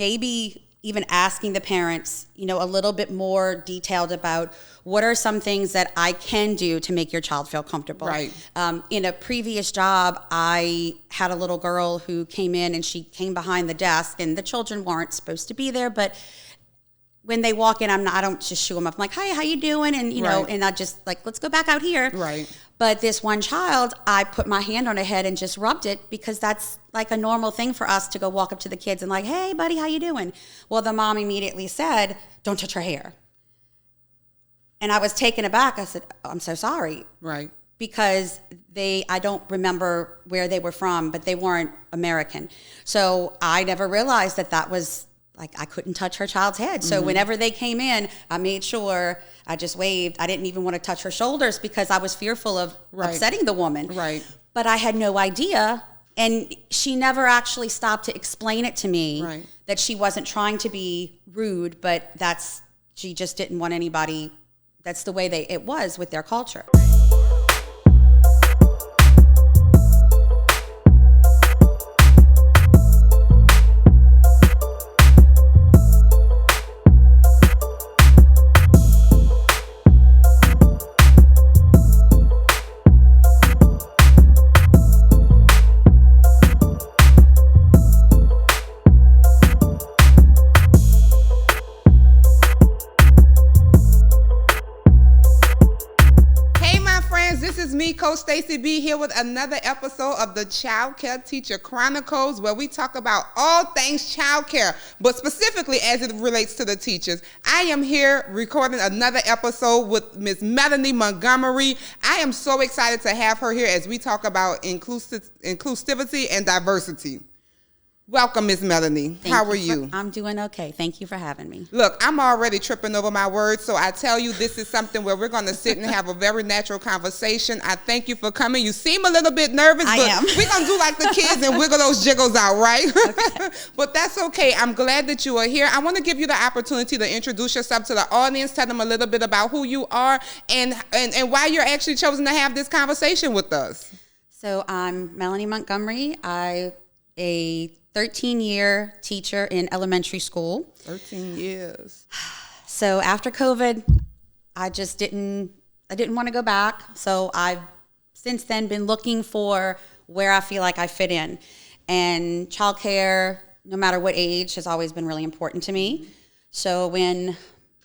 maybe even asking the parents, a little bit more detailed about what are some things that I can do to make your child feel comfortable. Right. In a previous job, I had a little girl who came in and she came behind the desk, and the children weren't supposed to be there, but when they walk in, I don't just shoo them up. I'm like, hi, how you doing? And, Right. and I just like, let's go back out here. Right. But this one child, I put my hand on her head and just rubbed it, because that's like a normal thing for us to go walk up to the kids and like, hey, buddy, how you doing? Well, the mom immediately said, don't touch her hair. And I was taken aback. I said, I'm so sorry. Right. Because I don't remember where they were from, but they weren't American. So I never realized that was, like, I couldn't touch her child's head. So whenever they came in, I made sure I just waved. I didn't even want to touch her shoulders because I was fearful of upsetting the woman. Right. But I had no idea. And she never actually stopped to explain it to me, that she wasn't trying to be rude, but she just didn't want anybody. That's the way it was with their culture. Coach Stacey B here with another episode of the Childcare Teacher Chronicles, where we talk about all things childcare, but specifically as it relates to the teachers. I am here recording another episode with Miss Melanie Montgomery. I am so excited to have her here as we talk about inclusivity and diversity. Welcome, Miss Melanie. How are you? I'm doing okay. Thank you for having me. Look, I'm already tripping over my words, so I tell you this is something where we're going to sit and have a very natural conversation. I thank you for coming. You seem a little bit nervous, but we're going to do like the kids and wiggle those jiggles out, right? Okay. But that's okay. I'm glad that you are here. I want to give you the opportunity to introduce yourself to the audience, tell them a little bit about who you are and why you're actually chosen to have this conversation with us. So I'm Melanie Montgomery. I'm a 13-year teacher in elementary school. 13 years. So after COVID, I didn't want to go back. So I've since then been looking for where I feel like I fit in. And childcare, no matter what age, has always been really important to me. So when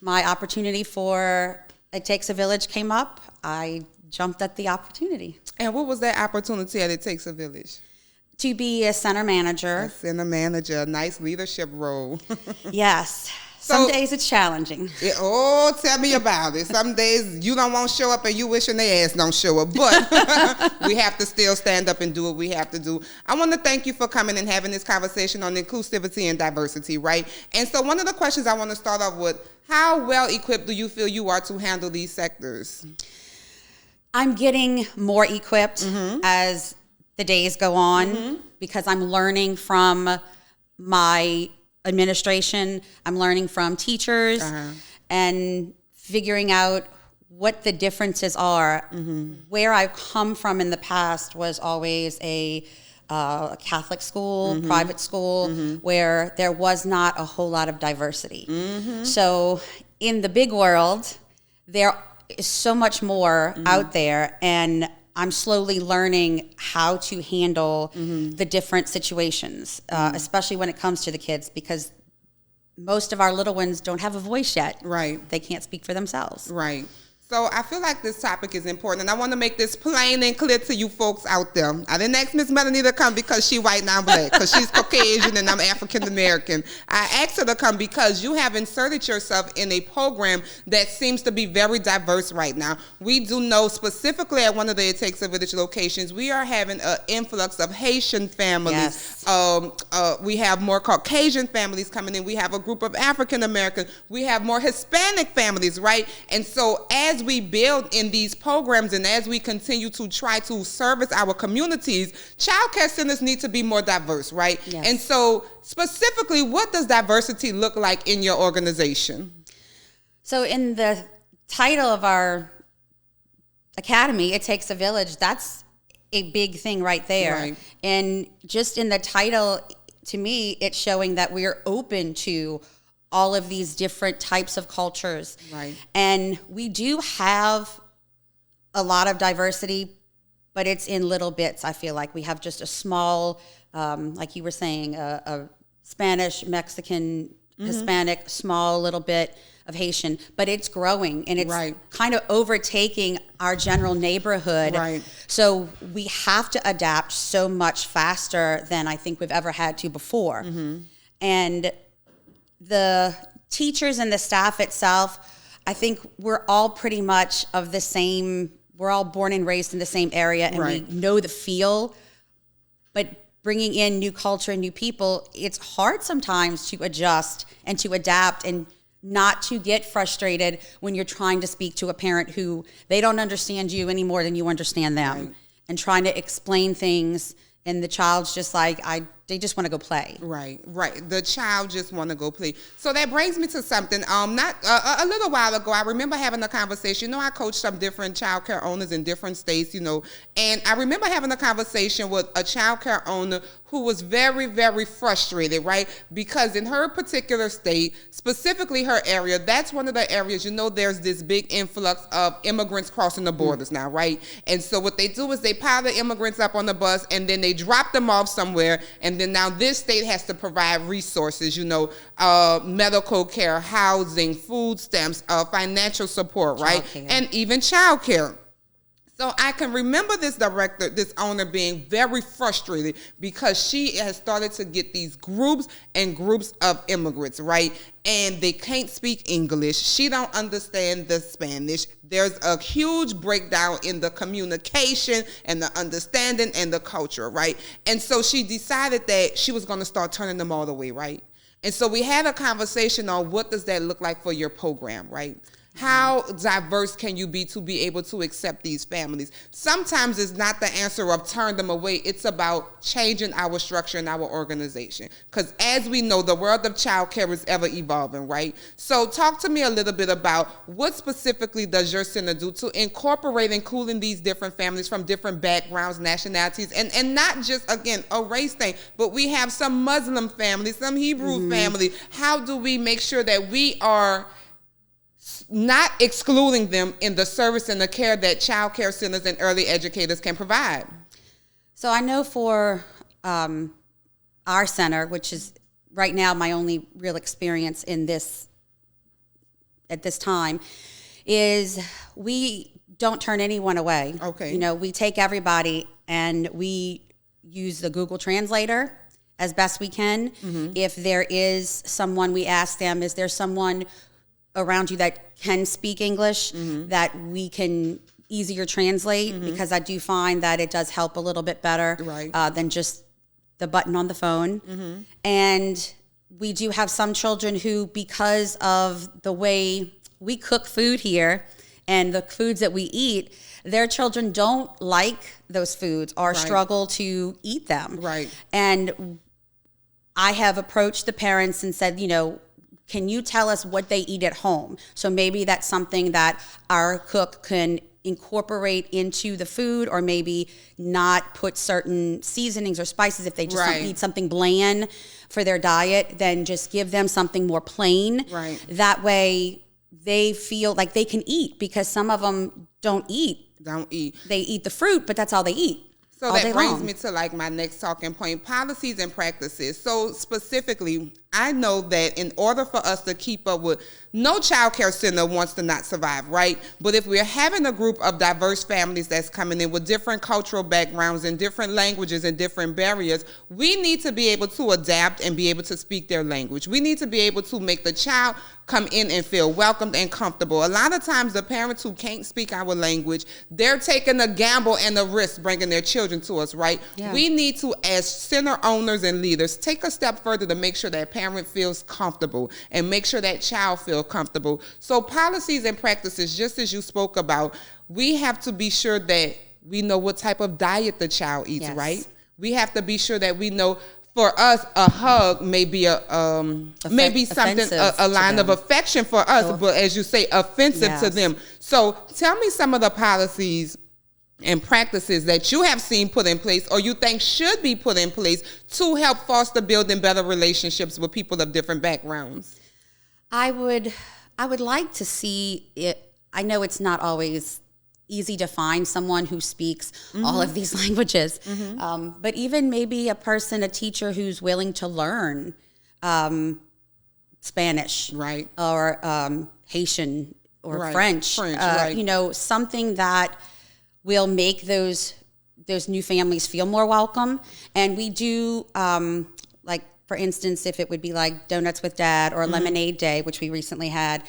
my opportunity for It Takes a Village came up, I jumped at the opportunity. And what was that opportunity at It Takes a Village? To be a center manager. A nice leadership role. Yes. Some days it's challenging. Tell me about it. Some days you don't want to show up and you wishing their ass don't show up. But we have to still stand up and do what we have to do. I want to thank you for coming and having this conversation on inclusivity and diversity, right? And so one of the questions I want to start off with, how well equipped do you feel you are to handle these sectors? I'm getting more equipped as the days go on because I'm learning from my administration. I'm learning from teachers and figuring out what the differences are. Where I've come from in the past was always a Catholic school, private school, where there was not a whole lot of diversity. So in the big world, there is so much more out there, and I'm slowly learning how to handle the different situations, especially when it comes to the kids, because most of our little ones don't have a voice yet. Right. They can't speak for themselves. Right. So I feel like this topic is important, and I want to make this plain and clear to you folks out there. I didn't ask Miss Melanie to come because she white and I'm black, because she's Caucasian and I'm African American. I asked her to come because you have inserted yourself in a program that seems to be very diverse right now. We do know specifically at one of the It Takes a Village locations, we are having an influx of Haitian families. Yes. We have more Caucasian families coming in. We have a group of African Americans. We have more Hispanic families, right? And so as we build in these programs and as we continue to try to service our communities, childcare centers need to be more diverse, right? Yes. And so specifically, what does diversity look like in your organization? So in the title of our academy, It Takes a Village, that's a big thing right there. Right. And just in the title, to me, it's showing that we're open to all of these different types of cultures. Right. And we do have a lot of diversity, but it's in little bits. I feel like we have just a small, like you were saying, a Spanish, Mexican, Hispanic, small little bit of Haitian, but it's growing and it's kind of overtaking our general neighborhood. Right. So we have to adapt so much faster than I think we've ever had to before. And the teachers and the staff itself, I think we're all pretty much of the same, we're all born and raised in the same area, and we know the feel, but bringing in new culture and new people, it's hard sometimes to adjust and to adapt and not to get frustrated when you're trying to speak to a parent who they don't understand you any more than you understand them, and trying to explain things, and the child's just like, they just want to go play. Right. The child just want to go play. So that brings me to something. Not a little while ago, I remember having a conversation. I coach some different childcare owners in different states, and I remember having a conversation with a childcare owner who was very, very frustrated, right? Because in her particular state, specifically her area, that's one of the areas, there's this big influx of immigrants crossing the borders now, right? And so what they do is they pile the immigrants up on the bus, and then they drop them off somewhere, and then now this state has to provide resources, medical care, housing, food stamps, financial support, right? And even childcare. So I can remember this owner being very frustrated because she has started to get these groups and groups of immigrants, right? And they can't speak English. She don't understand the Spanish. There's a huge breakdown in the communication and the understanding and the culture, right? And so she decided that she was going to start turning them all away, right? And so we had a conversation on what does that look like for your program, right? How diverse can you be to be able to accept these families? Sometimes it's not the answer of turn them away. It's about changing our structure and our organization. Because as we know, the world of childcare is ever evolving, right? So talk to me a little bit about what specifically does your center do to incorporate and including these different families from different backgrounds, nationalities, and not just, again, a race thing, but we have some Muslim families, some Hebrew family. How do we make sure that we are not excluding them in the service and the care that child care centers and early educators can provide? So I know for our center, which is right now my only real experience in this at this time, is we don't turn anyone away. Okay. We take everybody and we use the Google Translator as best we can. If there is someone, we ask them, is there someone around you that can speak English that we can easier translate, because I do find that it does help a little bit better than just the button on the phone. And we do have some children who, because of the way we cook food here and the foods that we eat, their children don't like those foods or struggle to eat them. And I have approached the parents and said, can you tell us what they eat at home? So maybe that's something that our cook can incorporate into the food, or maybe not put certain seasonings or spices if they just don't eat something bland for their diet, then just give them something more plain. That way they feel like they can eat, because some of them don't eat. They eat the fruit, but that's all they eat. So that brings me to my next talking point, policies and practices. So specifically, I know that in order for us to keep up with, no child care center wants to not survive, right? But if we're having a group of diverse families that's coming in with different cultural backgrounds and different languages and different barriers, we need to be able to adapt and be able to speak their language. We need to be able to make the child come in and feel welcomed and comfortable. A lot of times the parents who can't speak our language, they're taking a gamble and a risk bringing their children to us, right? We need to, as center owners and leaders, take a step further to make sure that parent feels comfortable and make sure that child feels comfortable. So policies and practices, just as you spoke about, we have to be sure that we know what type of diet the child eats, right? We have to be sure that we know. For us, a hug may be maybe something, a line of affection for us, but as you say, offensive to them. So tell me some of the policies and practices that you have seen put in place or you think should be put in place to help foster building better relationships with people of different backgrounds? I would like to see it. I know it's not always easy to find someone who speaks all of these languages, but even maybe a teacher who's willing to learn Spanish, right, or Haitian or right. French, right. You know, something that will make those new families feel more welcome. And we do, like, for instance, if it would be like Donuts with Dad or Lemonade Day, which we recently had,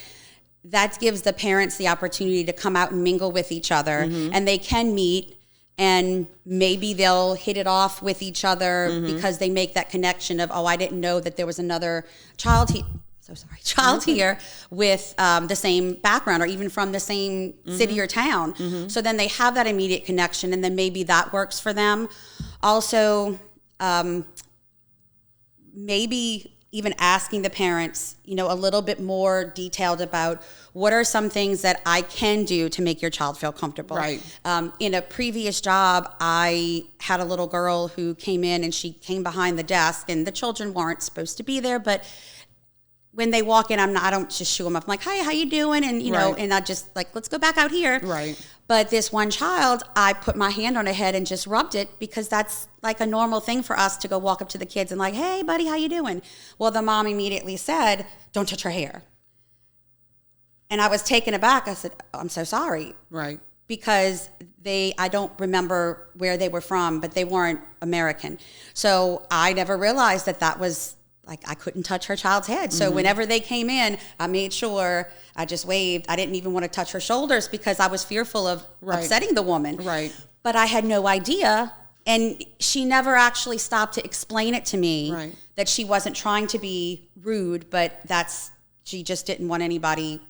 that gives the parents the opportunity to come out and mingle with each other, and they can meet, and maybe they'll hit it off with each other because they make that connection of, oh, I didn't know that there was another child here with the same background or even from the same city or town. So then they have that immediate connection, and then maybe that works for them. Also, maybe even asking the parents, you know, a little bit more detailed about what are some things that I can do to make your child feel comfortable. Right. In a previous job, I had a little girl who came in, and she came behind the desk, and the children weren't supposed to be there, but when they walk in, I don't just shoo them up. I'm like, hi, how you doing? And, you know, and I just like, let's go back out here. Right. But this one child, I put my hand on her head and just rubbed it, because that's like a normal thing for us to go walk up to the kids and like, hey, buddy, how you doing? Well, the mom immediately said, don't touch her hair. And I was taken aback. I said, I'm so sorry. Right. Because I don't remember where they were from, but they weren't American. So I never realized that was, like, I couldn't touch her child's head. So whenever they came in, I made sure I just waved. I didn't even want to touch her shoulders because I was fearful of upsetting the woman. Right. But I had no idea. And she never actually stopped to explain it to me that she wasn't trying to be rude, but she just didn't want anybody.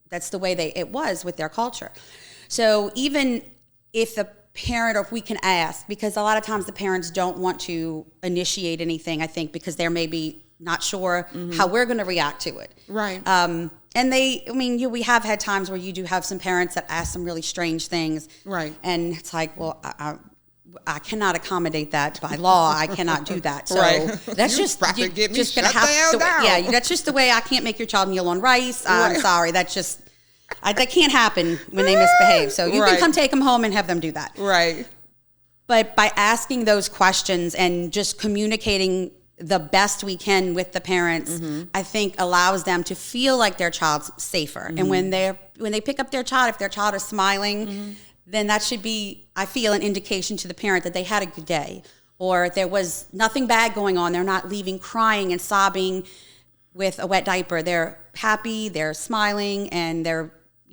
That's the way it was with their culture. So even if the parent, or if we can ask, because a lot of times the parents don't want to initiate anything, I think, because they're maybe not sure how we're going to react to it. Right. And we have had times where you do have some parents that ask some really strange things. Right. And it's like, well, I cannot accommodate that by law. I cannot do that. So that's just going to have to. Yeah, that's just the way. I can't make your child kneel on rice. I'm sorry. That's just that can't happen when they misbehave. So you can come take them home and have them do that. Right. But by asking those questions and just communicating the best we can with the parents, I think allows them to feel like their child's safer. And when they pick up their child, if their child is smiling, then that should be, I feel, an indication to the parent that they had a good day, or there was nothing bad going on. They're not leaving crying and sobbing with a wet diaper. They're happy, they're smiling, and they're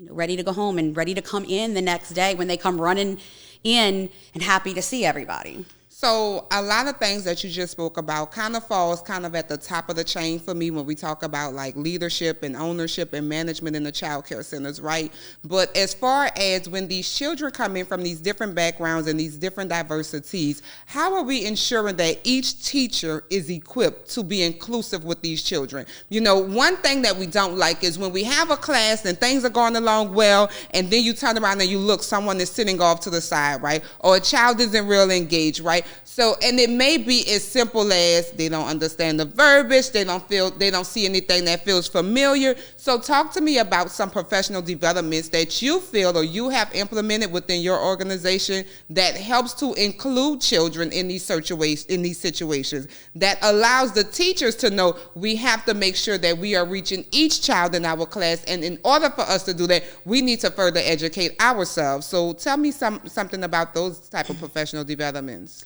ready to go home and ready to come in the next day when they come running in and happy to see everybody. So a lot of things that you just spoke about kind of falls kind of at the top of the chain for me when we talk about like leadership and ownership and management in the child care centers, right? But as far as when these children come in from these different backgrounds and these different diversities, how are we ensuring that each teacher is equipped to be inclusive with these children? You know, one thing that we don't like is when we have a class and things are going along well, and then you turn around and you look, someone is sitting off to the side, right? Or a child isn't really engaged, right? So, and it may be as simple as they don't understand the verbiage, they don't see anything that feels familiar. So talk to me about some professional developments that you feel or you have implemented within your organization that helps to include children in these situations, that allows the teachers to know we have to make sure that we are reaching each child in our class. And in order for us to do that, we need to further educate ourselves. So tell me something about those type of professional developments.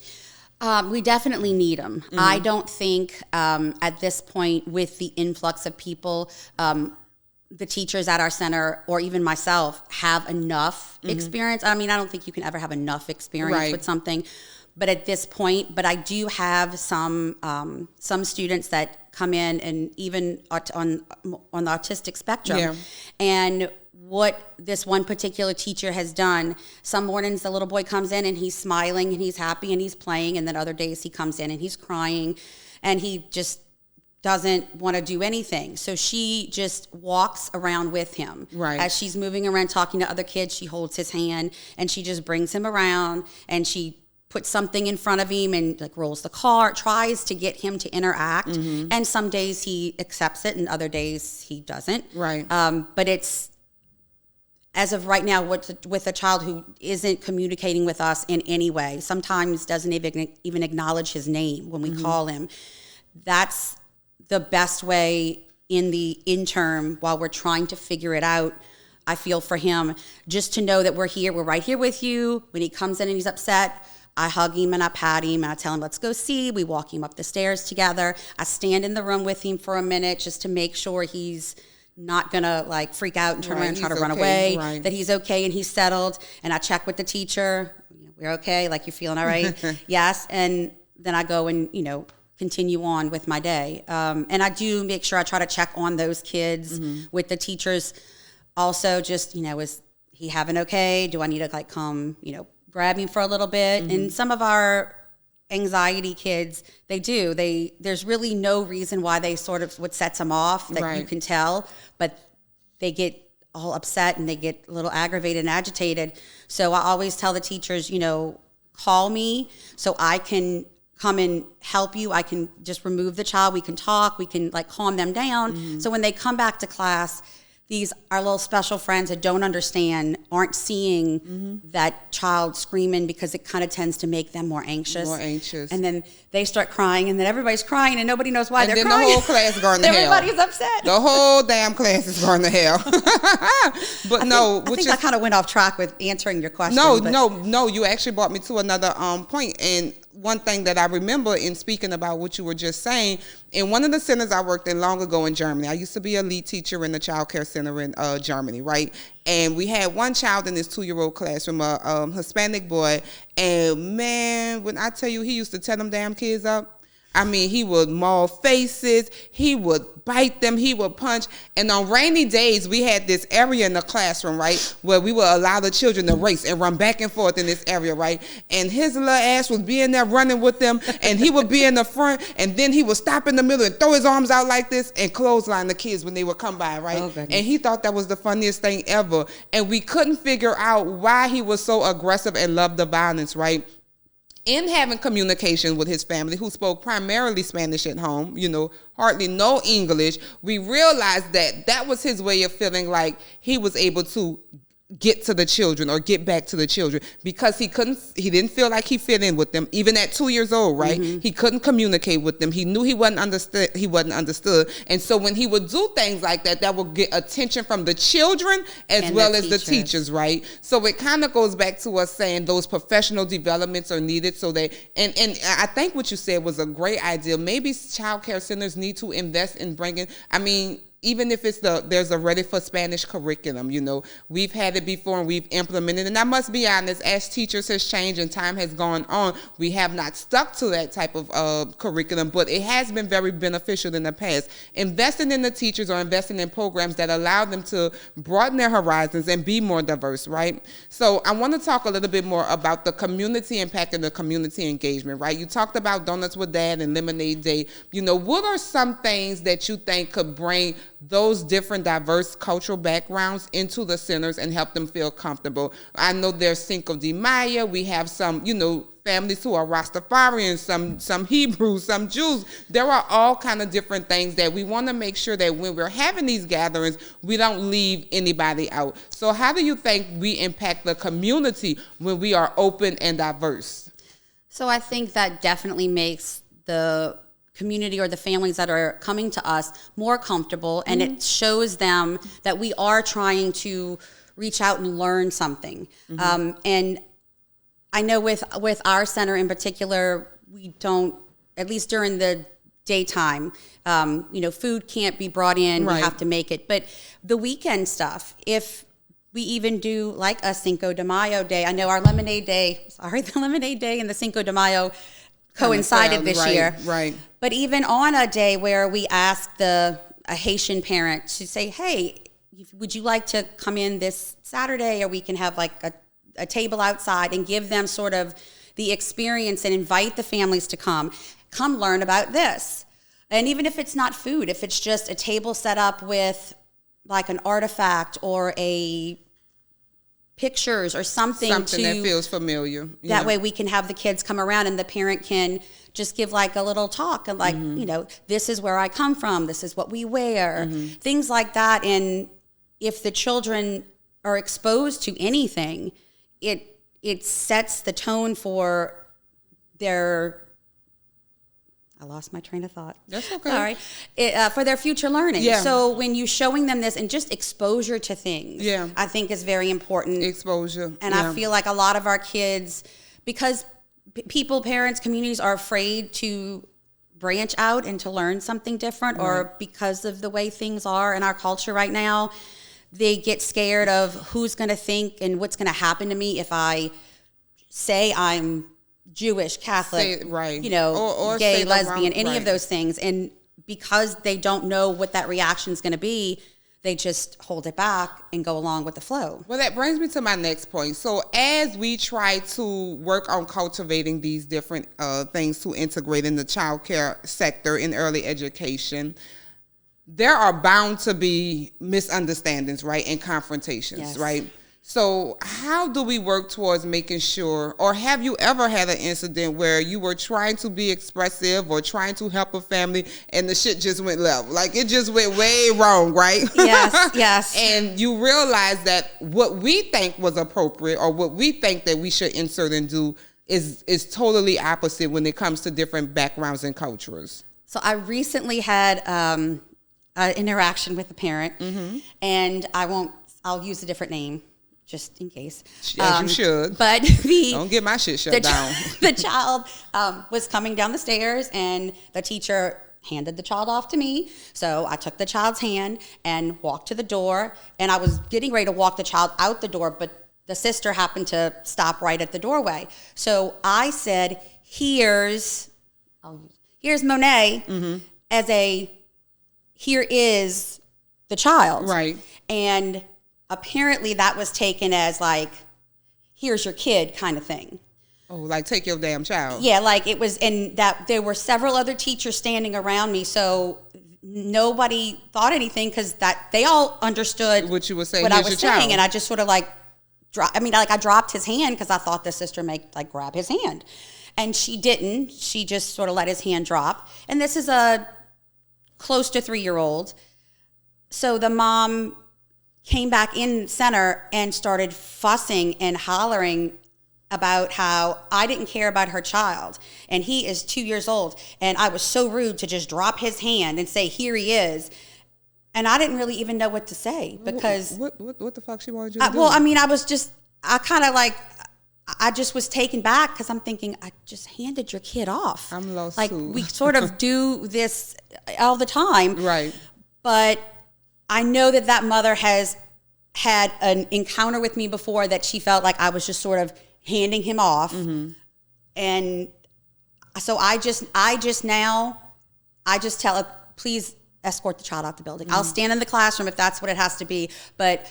We definitely need them. I don't think at this point, with the influx of people, the teachers at our center, or even myself, have enough experience. I mean, I don't think you can ever have enough experience with something. But at this point, I do have some students that come in, and even on the autistic spectrum. And what this one particular teacher has done, some mornings the little boy comes in and he's smiling and he's happy and he's playing, and then other days he comes in and he's crying and he just doesn't want to do anything. So she just walks around with him. Right. As she's moving around talking to other kids, she holds his hand and she just brings him around, and she puts something in front of him and like rolls the car, tries to get him to interact. And some days he accepts it and other days he doesn't. Right. But it's, as of right now, with a child who isn't communicating with us in any way, sometimes doesn't even acknowledge his name when we call him, that's the best way in the interim while we're trying to figure it out. I feel for him, just to know that we're here, we're right here with you. When he comes in and he's upset, I hug him and I pat him and I tell him, let's go see. We walk him up the stairs together. I stand in the room with him for a minute just to make sure he's not gonna like freak out and turn around and try to run away, that he's okay and he's settled. And I check with the teacher, we're okay, like, you feeling all right? Yes. And then I go and, continue on with my day. And I do make sure I try to check on those kids with the teachers. Also just, is he having okay? Do I need to come, grab him for a little bit? And some of our anxiety kids, there's really no reason why they sort of, what sets them off that you can tell, but they get all upset and they get a little aggravated and agitated. So I always tell the teachers, call me so I can come and help you. I can just remove the child. We can talk. We can calm them down. So when they come back to class, these our little special friends that don't understand, aren't seeing that child screaming, because it kind of tends to make them more anxious. And then they start crying, and then everybody's crying, and nobody knows why they're crying. And then the whole class is going to hell. Everybody's upset. The whole damn class is going to hell. I think I kind of went off track with answering your question. No. You actually brought me to another point. And one thing that I remember in speaking about what you were just saying, in one of the centers I worked in long ago in Germany, I used to be a lead teacher in the childcare center in Germany, right? And we had one child in this 2-year-old classroom, a Hispanic boy. And man, when I tell you, he used to tear them damn kids up. I mean, he would maul faces, he would bite them, he would punch. And on rainy days, we had this area in the classroom, right, where we would allow the children to race and run back and forth in this area, right? And his little ass would be in there running with them, and he would be in the front, and then he would stop in the middle and throw his arms out like this and clothesline the kids when they would come by, right? Oh, and he thought that was the funniest thing ever. And we couldn't figure out why he was so aggressive and loved the violence, right? In having communication with his family, who spoke primarily Spanish at home, hardly no English, we realized that was his way of feeling like he was able to get to the children or get back to the children, because he didn't feel like he fit in with them, even at 2 years old, right? He couldn't communicate with them. He knew he wasn't understood. And so when he would do things like that would get attention from the children as well as the teachers, right? So it kind of goes back to us saying those professional developments are needed, so that, and I think what you said was a great idea. Maybe child care centers need to invest in bringing, even if there's a Ready for Spanish curriculum, we've had it before and we've implemented it. And I must be honest, as teachers has changed and time has gone on, we have not stuck to that type of curriculum, but it has been very beneficial in the past. Investing in the teachers or investing in programs that allow them to broaden their horizons and be more diverse, right? So I want to talk a little bit more about the community impact and the community engagement, right? You talked about Donuts with Dad and Lemonade Day. What are some things that you think could bring those different diverse cultural backgrounds into the centers and help them feel comfortable? I know there's Cinco de Mayo. We have some, families who are Rastafarians, some Hebrews, some Jews. There are all kind of different things that we want to make sure that when we're having these gatherings, we don't leave anybody out. So how do you think we impact the community when we are open and diverse? So I think that definitely makes the community or the families that are coming to us more comfortable, and it shows them that we are trying to reach out and learn something. And I know with our center in particular, we don't, at least during the daytime, food can't be brought in, we have to make it. But the weekend stuff, if we even do like a Cinco de Mayo day, I know our the Lemonade Day and the Cinco de Mayo coincided this year. Right. But even on a day where we asked a Haitian parent to say, hey, would you like to come in this Saturday, or we can have a table outside, and give them sort of the experience and invite the families to come learn about this. And even if it's not food, if it's just a table set up with like an artifact or a pictures or something that feels familiar. That way we can have the kids come around and the parent can just give like a little talk and like, you know, this is where I come from. This is what we wear, things like that. And if the children are exposed to anything, it sets the tone for their, I lost my train of thought. That's okay. Sorry. For their future learning. Yeah. So when you're showing them this and just exposure to things, I think is very important. Exposure. And I feel like a lot of our kids, because people, parents, communities are afraid to branch out and to learn something different, or because of the way things are in our culture right now, they get scared of who's going to think and what's going to happen to me if I say I'm Jewish, Catholic, you know, or gay, lesbian, any of those things. And because they don't know what that reaction is going to be, they just hold it back and go along with the flow. Well, that brings me to my next point. So as we try to work on cultivating these different things to integrate in the childcare sector in early education, there are bound to be misunderstandings, right, and confrontations, right? So how do we work towards making sure, or have you ever had an incident where you were trying to be expressive or trying to help a family and the shit just went left? Like it just went way wrong, right? Yes. And you realize that what we think was appropriate or what we think that we should insert and do is totally opposite when it comes to different backgrounds and cultures. So I recently had an interaction with a parent, and I'll use a different name, just in case. As you should. But don't get my shit shut down. The child was coming down the stairs, and the teacher handed the child off to me. So I took the child's hand and walked to the door, and I was getting ready to walk the child out the door, but the sister happened to stop right at the doorway. So I said, here's Monet, as here is the child. Right. And apparently that was taken as like, here's your kid kind of thing. Oh, like take your damn child. Yeah, like it was, and that there were several other teachers standing around me, so nobody thought anything because that they all understood what you were saying. What I was saying, and I just sort of like, I dropped his hand because I thought the sister may like grab his hand, and she didn't. She just sort of let his hand drop. And this is a close to 3-year-old, so the mom came back in center and started fussing and hollering about how I didn't care about her child, and he is 2 years old, and I was so rude to just drop his hand and say, here he is. And I didn't really even know what to say because what the fuck she wanted you to do? Well, I mean, I just was taken back because I'm thinking, I just handed your kid off. I'm lost like too. We sort of do this all the time, right? But I know that mother has had an encounter with me before that she felt like I was just sort of handing him off. And so I just tell her, please escort the child out the building. I'll stand in the classroom if that's what it has to be. But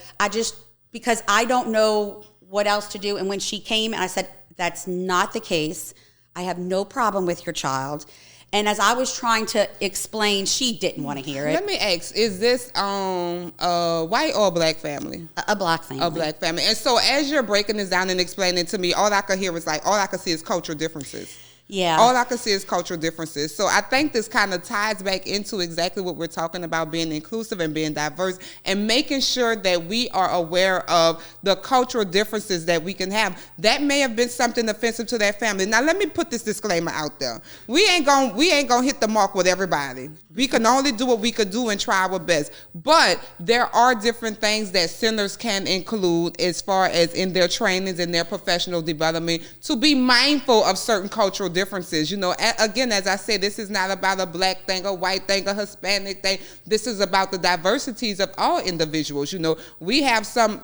because I don't know what else to do. And when she came and I said, that's not the case. I have no problem with your child. And as I was trying to explain, she didn't want to hear it. Let me ask, is this a white or a black family? A black family. A black family. And so as you're breaking this down and explaining it to me, all I could hear was all I could see is cultural differences. Yeah. All I could see is cultural differences. So I think this kind of ties back into exactly what we're talking about, being inclusive and being diverse and making sure that we are aware of the cultural differences that we can have. That may have been something offensive to that family. Now let me put this disclaimer out there. We ain't gonna hit the mark with everybody. We can only do what we could do and try our best. But there are different things that centers can include as far as in their trainings and their professional development to be mindful of certain cultural differences. You know, again, as I said, this is not about a black thing, a white thing, a Hispanic thing. This is about the diversities of all individuals. You know, we have some,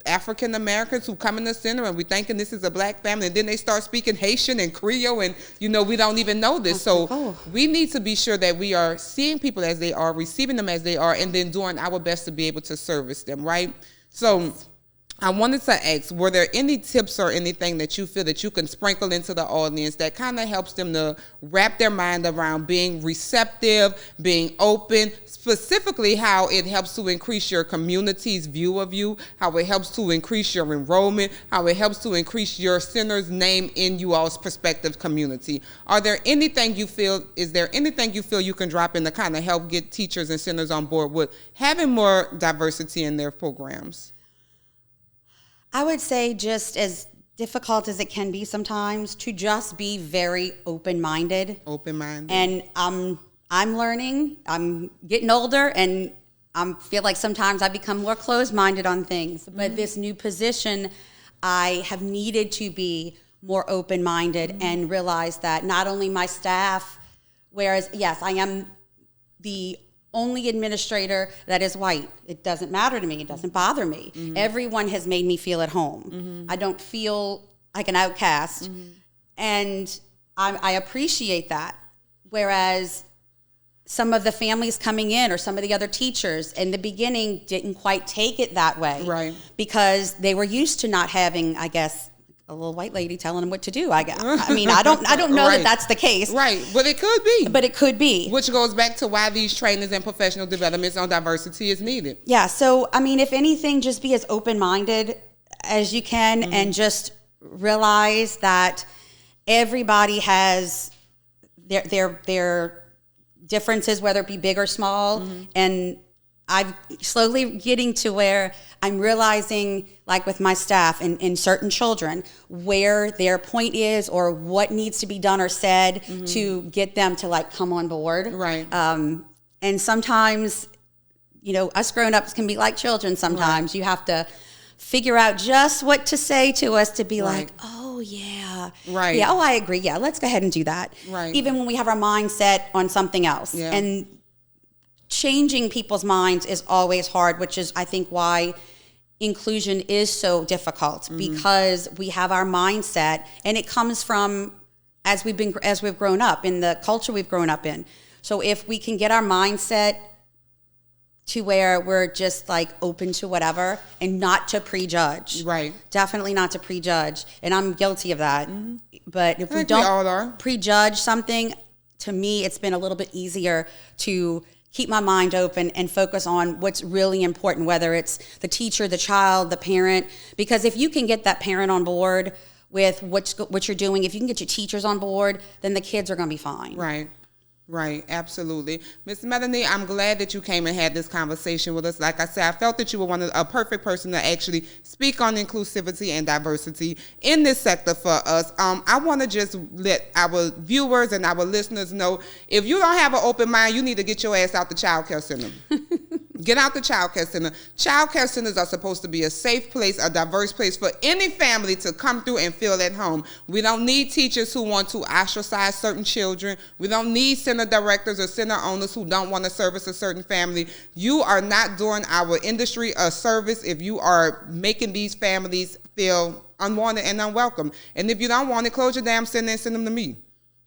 African Americans who come in the center and we thinking this is a black family, and then they start speaking Haitian and Creole, and we don't even know this. So we need to be sure that we are seeing people as they are, receiving them as they are, and then doing our best to be able to service them, right? So I wanted to ask, were there any tips or anything that you feel that you can sprinkle into the audience that kind of helps them to wrap their mind around being receptive, being open, specifically how it helps to increase your community's view of you, how it helps to increase your enrollment, how it helps to increase your center's name in you all's prospective community? Is there anything you feel you can drop in to kind of help get teachers and centers on board with having more diversity in their programs? I would say, just as difficult as it can be sometimes, to just be very open-minded. Open-minded. And I'm learning. I'm getting older, and I feel like sometimes I become more closed-minded on things. Mm-hmm. But this new position, I have needed to be more open-minded and realize that not only my staff, whereas, yes, I am the only administrator that is white. It doesn't matter to me. It doesn't bother me. Mm-hmm. Everyone has made me feel at home. Mm-hmm. I don't feel like an outcast. Mm-hmm. And I appreciate that. Whereas some of the families coming in or some of the other teachers in the beginning didn't quite take it that way. Right. Because they were used to not having, I guess, a little white lady telling them what to do. I mean, I don't know that that's the case. Right, but it could be. But it could be. Which goes back to why these trainings and professional developments on diversity is needed. Yeah, so, I mean, if anything, just be as open-minded as you can and just realize that everybody has their differences, whether it be big or small, and I'm slowly getting to where I'm realizing, like with my staff and certain children, where their point is or what needs to be done or said to get them to like come on board. Right. And sometimes, us grown-ups can be like children sometimes. Right. You have to figure out just what to say to us to be like, oh, yeah. Right. Yeah, oh, I agree. Yeah, let's go ahead and do that. Right. Even when we have our mind set on something else. Yeah. And changing people's minds is always hard, which is, I think, why inclusion is so difficult, because we have our mindset, and it comes from as we've grown up in the culture we've grown up in. So if we can get our mindset to where we're just like open to whatever and not to prejudge. Right. Definitely not to prejudge. And I'm guilty of that. Mm-hmm. But if we don't prejudge something, to me, it's been a little bit easier to keep my mind open and focus on what's really important, whether it's the teacher, the child, the parent. Because if you can get that parent on board with what you're doing, if you can get your teachers on board, then the kids are going to be fine. Right. Right, absolutely. Ms. Melanie, I'm glad that you came and had this conversation with us. Like I said, I felt that you were a perfect person to actually speak on inclusivity and diversity in this sector for us. I want to just let our viewers and our listeners know, if you don't have an open mind, you need to get your ass out the childcare center. Get out the childcare center. Childcare centers are supposed to be a safe place, a diverse place for any family to come through and feel at home. We don't need teachers who want to ostracize certain children. We don't need center directors or center owners who don't want to service a certain family. You are not doing our industry a service if you are making these families feel unwanted and unwelcome. And if you don't want it, close your damn center and send them to me.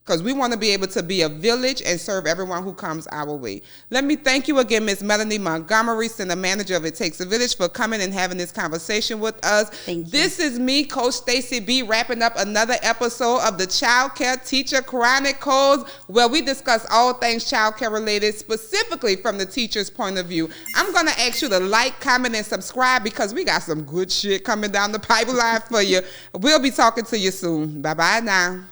Because we want to be able to be a village and serve everyone who comes our way. Let me thank you again, Ms. Melanie Montgomery, Center Manager of It Takes a Village, for coming and having this conversation with us. Thank you. This is me, Coach Stacey B, wrapping up another episode of the Childcare Teacher Chronicles, where we discuss all things childcare related, specifically from the teacher's point of view. I'm going to ask you to like, comment, and subscribe, because we got some good shit coming down the pipeline for you. We'll be talking to you soon. Bye-bye now.